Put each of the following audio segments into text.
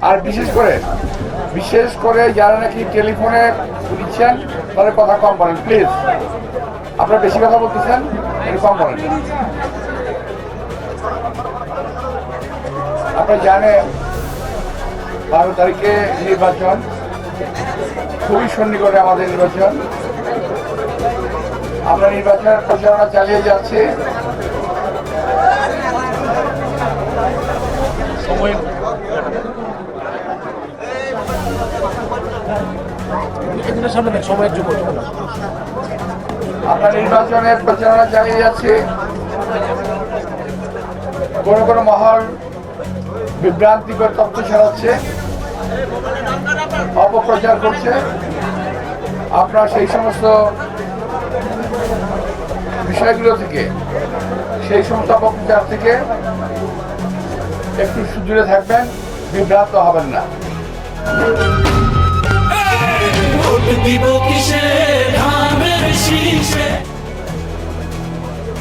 আর বিশেষ করে যারা নাকি টেলিফোনে দিচ্ছেন তাদের কথা কম বলেন প্লিজ। আপনারা বেশি কথা বলতেছেন, একটু কম বলেন। আপনারা জানেন 12 তারিখে নির্বাচন, খুবই সন্নিকটে আমাদের নির্বাচন। আমরা নির্বাচনের প্রচারণা চালিয়ে যাচ্ছি। আমরা নির্বাচনের প্রচারণা চালিয়ে যাচ্ছি। কোনো মহল বিভ্রান্তিকর তথ্য ছড়াচ্ছে, অপপ্রচার করছে। আপনারা সেই সমস্ত বিষয়গুলো থেকে, সেই সমস্ত অপপ্রচার থেকে একটু সুদূরে থাকবেন, বিভ্রান্ত হবেন না।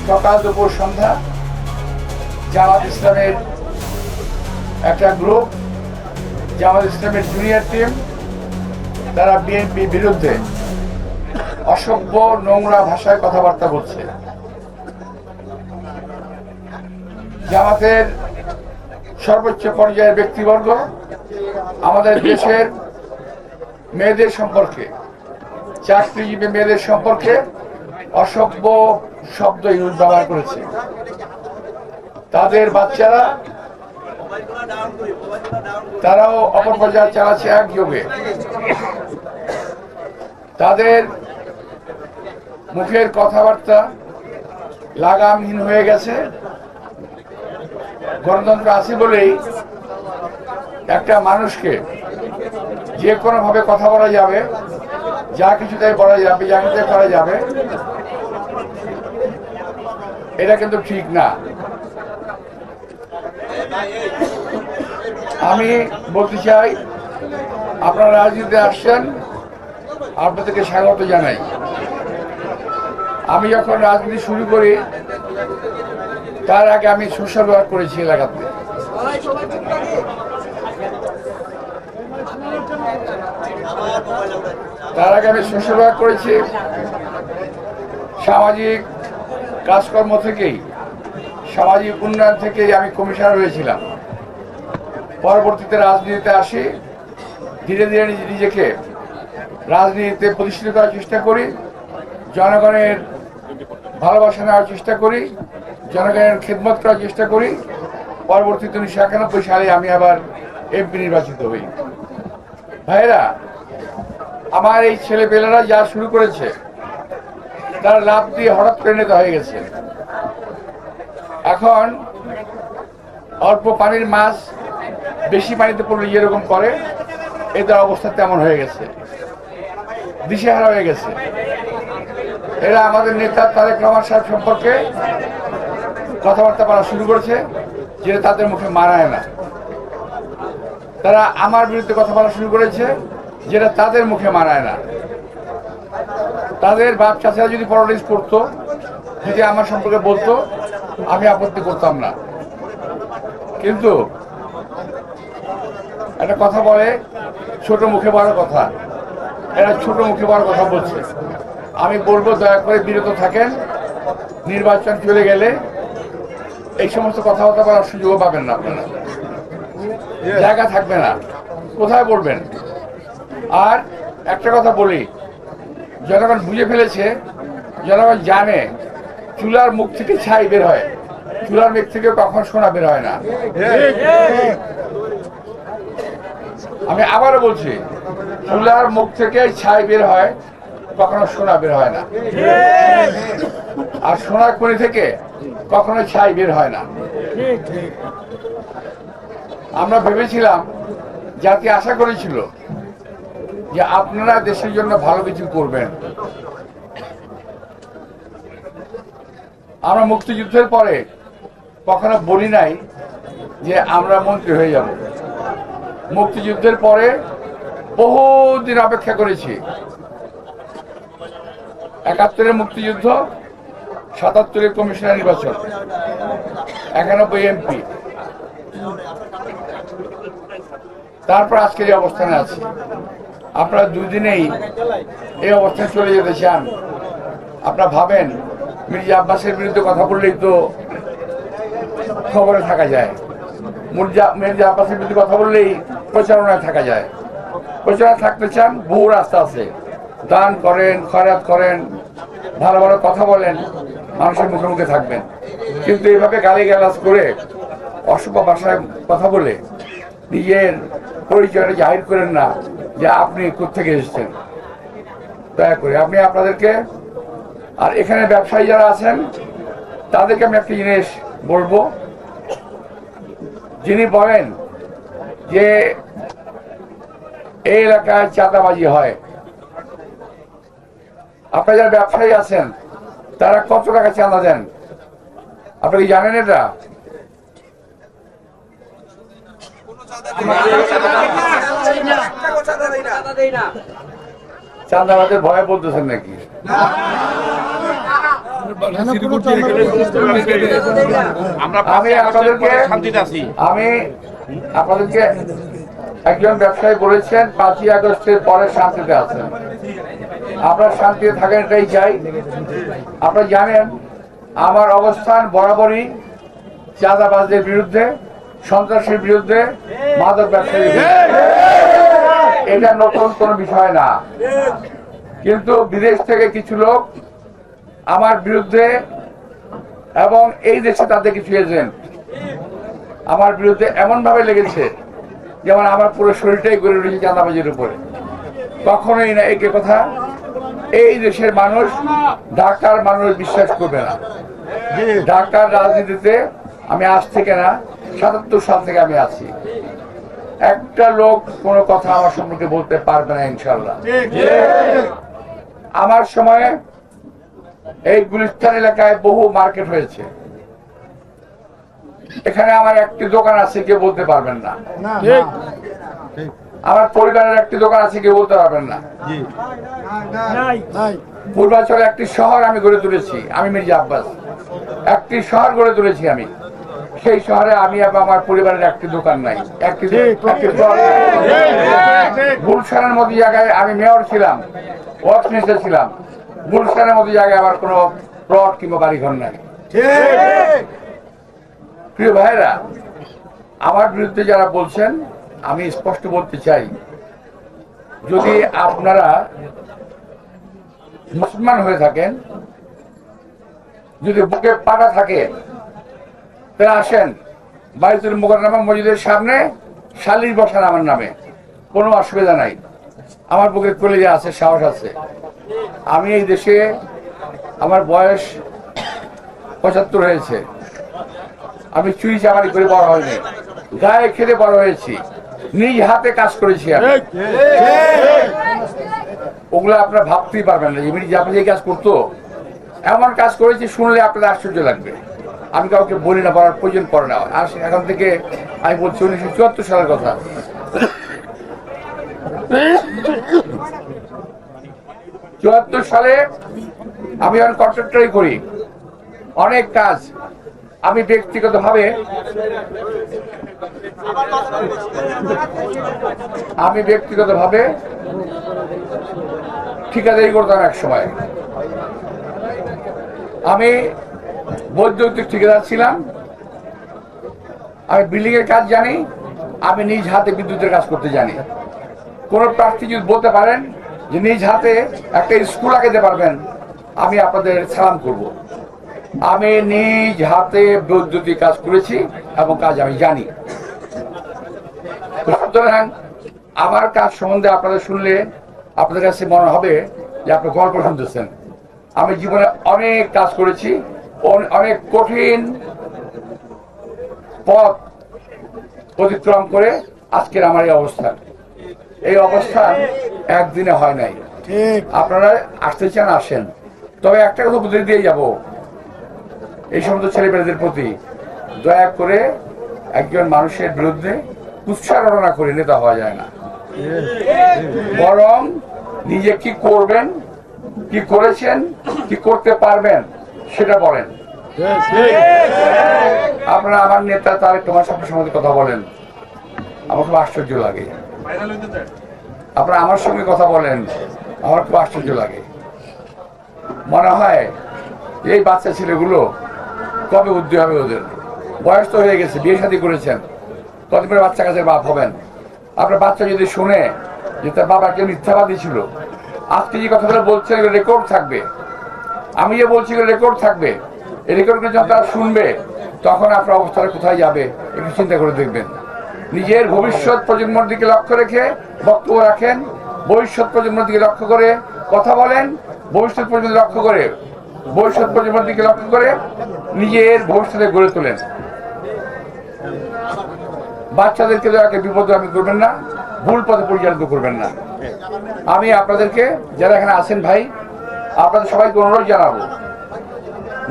সকাল দুপুর সন্ধ্যা জামাত ইসলামের একটা গ্রুপ, জামাত ইসলামের জুনিয়র টিম, তারা বিএনপি বিরুদ্ধে অসভ্য নোংরা ভাষায় কথাবার্তা বলছে। জামাতের সর্বোচ্চ পর্যায়ের ব্যক্তিবর্গ আমাদের দেশের মেয়েদের সম্পর্কে, চাকরিজীবী মেয়েদের সম্পর্কে অসভ্য শব্দ ইউজ ব্যবহার করেছে। তাদের বাচ্চারা তারাও অপপ্রচার চালাচ্ছে একযোগে। তাদের মুখের কথাবার্তা লাগামহীন হয়ে গেছে। গণতন্ত্র আছে বলেই একটা মানুষকে যে কোনো ভাবে কথা বলা যাবে, যা কিছু তাই বলা যাবে, যা কিছু করা যাবে, এটা কিন্তু ঠিক না। আমি বলতে চাই, আপনারা রাজনীতিতে আসছেন, আপনাদেরকে স্বাগত জানাই। আমি যখন রাজনীতি শুরু করি তার আগে আমি সোশ্যাল ওয়ার্ক করেছি এলাকাতে। সোশ্যাল ওয়ার্ক করেছি, সামাজিক কাজকর্ম থেকেই, সামাজিক উন্নয়ন থেকেই আমি কমিশনার হয়েছিলাম। পরবর্তীতে রাজনীতিতে আসি, ধীরে ধীরে নিজেকে রাজনীতিতে প্রতিষ্ঠিত করার চেষ্টা করি, জনগণের ভালোবাসা নেওয়ার চেষ্টা করি, জনগণের খেদমত করার চেষ্টা করি। পরবর্তীতে 1991 সালে আমি আবার এমপি নির্বাচিত হই। ভাইয়েরা, আমার এই ছেলেপেলেরা যা শুরু করেছে তার লাভ দিয়ে হঠাৎ করে নেতা হয়ে গেছে। এখন অল্প পানির মাছ বেশি পানিতে পড়লে যেরকম করে, এদের অবস্থা তেমন হয়ে গেছে, দিশেহারা হয়ে গেছে। এরা আমাদের নেতা তারেক রহমান সাহেব সম্পর্কে কথাবার্তা বলা শুরু করেছে, যেটা তাদের মুখে মানায় না। তারা আমার বিরুদ্ধে কথা বলা শুরু করেছে, যেটা তাদের মুখে মানায় না। তাদের বাপ চাচারা যদি পলিটিক্স করতো, যদি আমার সম্পর্কে বলতো, আমি আপত্তি করতাম না। কিন্তু একটা কথা বলে, ছোট মুখে বড় কথা। এরা ছোট মুখে বড় কথা বলছে। আমি বলবো, দয়া করে বিরত থাকেন। নির্বাচন চলে গেলে এই সমস্ত কথাবার্তা বলার সুযোগও পাবেন না, আপনারা জায়গা থাকবে না, কোথায় বলবেন। আর একটা কথা বলি, জনগণ বুঝে ফেলেছে, জনগণ জানে চুলার মুখ থেকে ছাই বের হয়, চুলার মুখ থেকে কখন সোনা বের হয় না। আমি আবারও বলছি, চুলার মুখ থেকে ছাই বের হয়, কখনো সোনা বের হয় না। আর সোনার খনি থেকে কখনো ছাই বের হয় না। আমরা ভেবেছিলাম, জাতি আশা করেছিল যে আপনারা দেশের জন্য ভালো কিছু করবেন। আমরা মুক্তিযুদ্ধের পরে কখনো বলি নাই যে আমরা মন্ত্রী হয়ে যাব। মুক্তিযুদ্ধের পরে বহুদিন অপেক্ষা করেছি। 71-এর মুক্তিযুদ্ধ, 77-এর কমিশনার নির্বাচন, 91 এমপি, তারপর আজকের এই অবস্থানে আছি। আপনারা দুদিনেই এই অবস্থায় চলে যেতে চান? আপনারা ভাবেন মির্জা আব্বাসের বিরুদ্ধে কথা বললেই তো খবরে থাকা যায়, মির্জা আব্বাসের বিরুদ্ধে কথা বললেই প্রচারণায় থাকা যায়। প্রচারণা থাকতে চান, বহু রাস্তা আছে। দান করেন, খয়রাত করেন, ভালো ভালো কথা বলেন, মানুষের মুখে মুখে থাকবেন। কিন্তু এইভাবে গালিগালাজ করে অশুভ ভাষায় কথা বলে নিজের পরিচয়টা জাহির করেন না যে আপনি কোত্থেকে এসেছেন। দয়া করে আপনি আপনাদেরকে, আর এখানে ব্যবসায়ী যারা আছেন তাদেরকে আমি একটা জিনিস বলবো, যিনি বলেন যে এই এলাকায় চাঁদাবাজি হয়, আপনারা যারা ব্যবসায়ী আছেন তারা কত টাকা চাঁদা দেন আপনি কি জানেন? এটা চাঁদাবাজের ভয়ে বলতেছেন নাকি? আমি আপনাদেরকে একজন ব্যবসায়ী বলেছেন 5ই আগস্টের পরে শান্তিতে আছেন। আপনারা শান্তিতে থাকেন, এটাই চাই। আপনারা জানেন আমার অবস্থান বরাবরই চাঁদাবাজদের বিরুদ্ধে, সন্ত্রাসের বিরুদ্ধে, মাদক ব্যবসায়ীর বিরুদ্ধে। এটা নতুন কোনো বিষয় না। কিন্তু বিদেশ থেকে কিছু লোক আমার বিরুদ্ধে এবং এই দেশে তাদের কিছু এজেন্ট আমার বিরুদ্ধে এমন ভাবে লেগেছে যেমন আমার পুরো শরীরটাই গড়ে উঠেছে চাঁদাবাজির উপরে। কখনোই না একে কথা এই দেশের মানুষ, ঢাকার মানুষ বিশ্বাস করবে না। ঢাকার রাজনীতিতে আমি আজ থেকে না, ৭৭ সাল থেকে আমি আছি। একটা লোক কোনো কথা আমার সম্পর্কে বলতে পারবে না ইনশাল্লাহ। আমার সময়ে এই গুলিস্তান এলাকায় বহু মার্কেট হয়েছে। এখানে আমার একটি দোকান আছে, কেউ বলতে পারবেন না। আমার পরিবারের একটি দোকান আছে, কেউ বলতে পারবেন না। পূর্বাঞ্চলে একটি শহর আমি গড়ে তুলেছি, আমি মির্জা আব্বাস একটি শহর গড়ে তুলেছি আমি। সেই শহরে আমি এবং আমার পরিবারের একটি দোকান নাই, একটি গুলশানের মতো জায়গায় আমি মেয়র ছিলাম, ওয়ার্ড মিনিস্টার ছিলাম। গুলশানের মতো জায়গায় আমার কোনো প্লট কিংবা বাড়িঘর নাই। প্রিয় ভাইরা, আমার বিরুদ্ধে যারা বলছেন, আমি স্পষ্ট বলতে চাই, যদি আপনারা মুসলমান হয়ে থাকেন, যদি বুকে পাটা থাকে, তাহলে আসেন বাইতুল মুকাররমা মসজিদের সামনে সালিশ বসান আমার নামে, কোনো অসুবিধা নাই। আমার বুকে কলিজা আছে, সাহস আছে। আমি এই দেশে, আমার বয়স 75 হয়েছে। আমি চুরি চামারি করে বড় হয়নি, গায়ে খেতে বড় হয়েছি, নিজ হাতে কাজ করেছি আমি। ওগুলো আপনারা ভাবতেই পারবেন না যে আপনি এই কাজ করতো। এমন কাজ করেছি শুনলে আপনাদের আশ্চর্য লাগবে। আমি কাউকে বলি না, বলার প্রয়োজন পড়ে না। আর এখন থেকে আমি বলছি 1974 সালের কথা। 74 সালে আমি এখন কন্ট্রাক্টরি করি, অনেক কাজ আমি ব্যক্তিগতভাবে ঠিকাদারি করতাম এক সময়। আমি বৈদ্যুতিক ঠিকাদার ছিলাম। আমি বিল্ডিং এর কাজ জানি, আমি নিজ হাতে বিদ্যুতের কাজ করতে জানি। কোন প্রার্থী যদি বলতে পারেন যে নিজ হাতে একটা স্কুল আগাতে পারবেন, আমি আপনাদের সালাম করব। আমি নিজ হাতে বৈদ্যুতিক কাজ করেছি এবং কাজ আমি জানি। সুতরাং আমার কাজ সম্বন্ধে আপনাদের শুনলে আপনাদের কাছে মনে হবে যে আপনি গল্প শুনতেছেন। আমি জীবনে অনেক কাজ করেছি, অনেক কঠিন পথ অতিক্রম করে আজকের আমার এই অবস্থান। এই অবস্থান একদিনে হয় নাই। আপনারা আসতে চান, আসেন। তবে একটা কথা বুঝে দিয়ে যাব, এই সমস্ত ছেলেমেয়েদের প্রতি দয়া করে একজন মানুষের বিরুদ্ধে উৎসাহনা করে নেতা হওয়া যায় না। বরং নিজে কি করবেন, কি করেছেন, কি করতে পারবেন সেটা বলেন। আপনারা আমার নেতা তারেক রহমান সাহেবের সম্বন্ধে কথা বলেন, আমার খুব আশ্চর্য লাগে। আপনারা আমার সঙ্গে কথা বলেন, আমার খুব আশ্চর্য লাগে। মনে হয় এই বাচ্চা ছেলেগুলো কবে উদ্যোগ হবে? ওদের বয়স তো হয়ে গেছে, বিয়ে শাদী করেছেন, কতদিন পরে বাচ্চা কাছে বাপ হবেন? আপনার বাচ্চা যদি শুনে যে তার বাবা কেউ মিথ্যাবাদী ছিল, আজকে যে কথাগুলো বলছেন এগুলো রেকর্ড থাকবে, আমি যে বলছি এগুলো রেকর্ড থাকবে, এই রেকর্ডগুলো যখন তারা শুনবে তখন আপনার অবস্থাটা কোথায় যাবে একটু চিন্তা করে দেখবেন। নিজের ভবিষ্যৎ প্রজন্মের দিকে লক্ষ্য রেখে বক্তব্য রাখেন, ভবিষ্যৎ প্রজন্মের দিকে লক্ষ্য করে কথা বলেন, ভবিষ্যৎ প্রজন্মের লক্ষ্য করে ভবিষ্যৎ প্রজন্মের দিকে লক্ষ্য করে নিজের ভবিষ্যতে গড়ে তোলেন। বাচ্চাদেরকে দয়াকে বিপদগামী করবেন না, ভুল পথে পরিচালিত করবেন না। আমি আপনাদেরকে যারা এখানে আছেন ভাই, আপনাদের সবাইকে অনুরোধ জানাবো,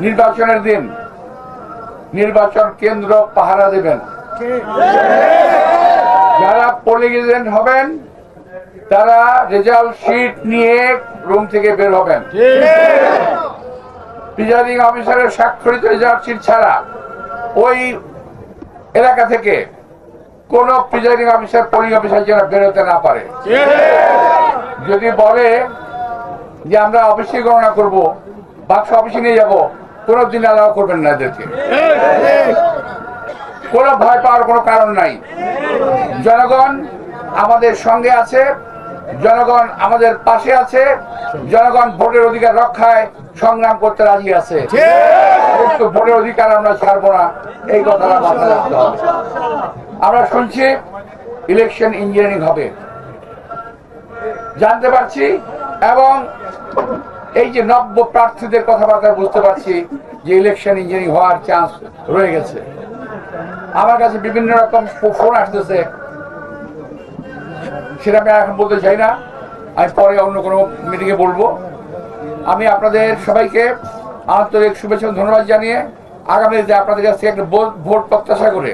নির্বাচনের দিন নির্বাচন কেন্দ্র পাহারা দেবেন। যারা পোলিং এজেন্ট হবেন তারা রেজাল্ট শিট নিয়ে রুম থেকে বের হবেন। প্রিজাইডিং অফিসারের স্বাক্ষরিত রেজাল্ট শিট ছাড়া ওই এলাকা থেকে কোন প্রিজাইডিং অফিসার পোলিং অফিসার যেন বেরোতে না পারে। যদি বলে যে আমরা অফিসে গণনা করব, বাক্স অফিসে নিয়ে যাব, কোনদিন অ্যালাউ করবেন না এদেরকে। কোনো ভয় পাওয়ার কোনো কারণ নাই। জনগণ আমাদের সঙ্গে আছে, জনগণ আমাদের পাশে আছে, জনগণ ভোটের অধিকার রক্ষায় সংগ্রাম করতে রাজি আছে। ভোটের অধিকার আমরা ছাড়বো না, এই কথাটা মাথায় রাখতে হবে। আমরা শুনছি ইলেকশন ইঞ্জিনিয়ারিং হবে, জানতে পারছি, এবং এই যে নব্য প্রার্থীদের কথাবার্তা বুঝতে পারছি যে ইলেকশন ইঞ্জিনিয়ারিং হওয়ার চান্স রয়ে গেছে। আমার কাছে বিভিন্ন রকম ফোন আসতেছে, সেটা আমি এখন বলতে চাই না, আমি পরে অন্য কোনো মিটিংয়ে বলবো। আমি আপনাদের সবাইকে আন্তরিক শুভেচ্ছা ধন্যবাদ জানিয়ে আগামীতে আপনাদের কাছ থেকে একটা ভোট প্রত্যাশা করে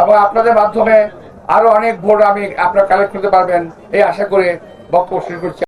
এবং আপনাদের মাধ্যমে আরো অনেক ভোট আমি আপনারা কালেক্ট করতে পারবেন এই আশা করে বক্তব্য শুরু করছি।